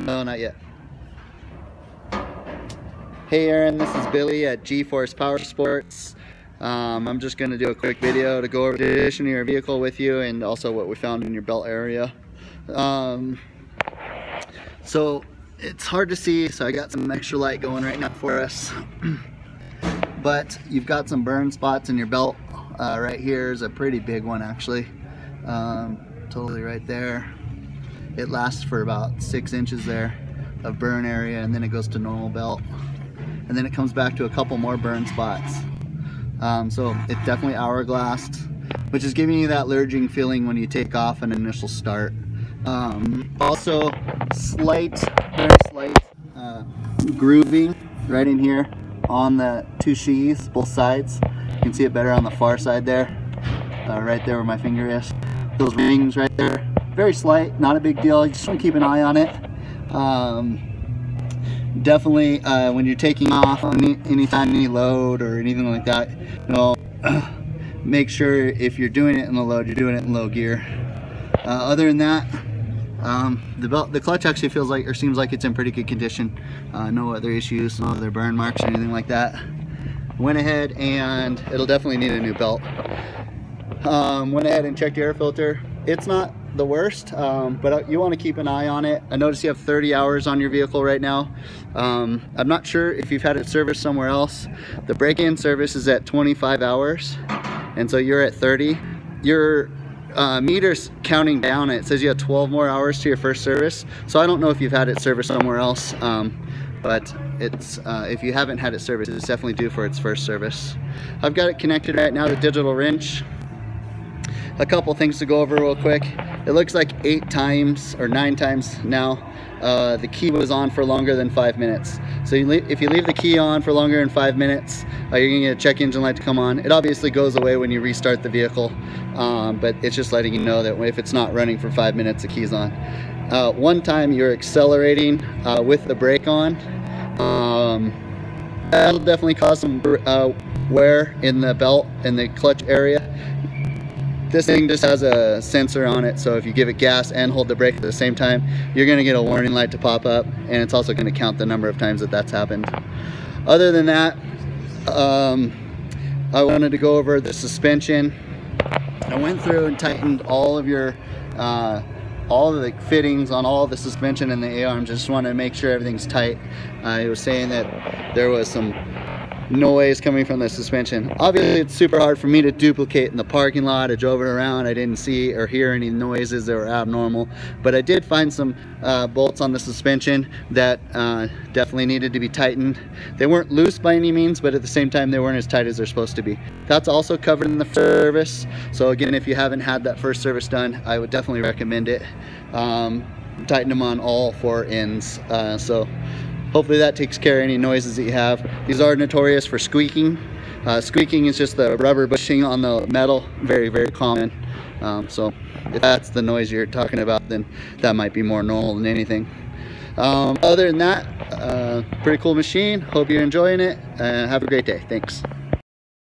No, not yet. Hey Aaron, this is Billy at G-Force Power Sports. I'm just going to do a quick video to go over the condition of your vehicle with you and also what we found in your belt area. So it's hard to see, so I got some extra light going right now for us. But you've got some burn spots in your belt. Right here is a pretty big one actually. Totally right there. It lasts for about 6 inches there of burn area, and then it goes to normal belt. And then it comes back to a couple more burn spots. So it's definitely hourglassed, which is giving you that lurging feeling when you take off an initial start. Also very slight grooving right in here on the two sheaths, both sides. You can see it better on the far side there, right there where my finger is. Those rings right there, very slight, not a big deal. You just want to keep an eye on it. Definitely when you're taking off anytime any load or anything like that, you know, make sure if you're doing it in the load, you're doing it in low gear. Other than that, the clutch actually feels like, or seems like, it's in pretty good condition. No other issues, no other burn marks or anything like that. Went ahead and it'll definitely need a new belt. Went ahead and checked the air filter. It's not the worst, but you want to keep an eye on it. I notice you have 30 hours on your vehicle right now. I'm not sure if you've had it serviced somewhere else. The break-in service is at 25 hours, and so you're at 30. Your meter's counting down. It says you have 12 more hours to your first service, so I don't know if you've had it serviced somewhere else, but it's if you haven't had it serviced, it's definitely due for its first service. I've got it connected right now to digital wrench. A couple things to go over real quick. It looks like 8 times or 9 times now the key was on for longer than 5 minutes. So if you leave the key on for longer than 5 minutes, you're gonna get a check engine light to come on. It obviously goes away when you restart the vehicle, but it's just letting you know that if it's not running for 5 minutes, the key's on. One time you're accelerating with the brake on. That'll definitely cause some wear in the belt and the clutch area. This thing just has a sensor on it, so if you give it gas and hold the brake at the same time, you're going to get a warning light to pop up, and it's also going to count the number of times that that's happened. Other than that, I wanted to go over the suspension. I went through and tightened all of your all of the fittings on all of the suspension and the A-arms. I just wanted to make sure everything's tight. I was saying that there was some noise coming from the suspension. Obviously it's super hard for me to duplicate in the parking lot. I drove it around, I didn't see or hear any noises that were abnormal, but I did find some bolts on the suspension that definitely needed to be tightened. They weren't loose by any means, but at the same time they weren't as tight as they're supposed to be. That's also covered in the service, so again, if you haven't had that first service done, I would definitely recommend it. Tighten them on all 4 ends, so hopefully that takes care of any noises that you have. These are notorious for squeaking. Squeaking is just the rubber bushing on the metal, very, very common. So if that's the noise you're talking about, then that might be more normal than anything. Other than that, pretty cool machine. Hope you're enjoying it. Have a great day. Thanks.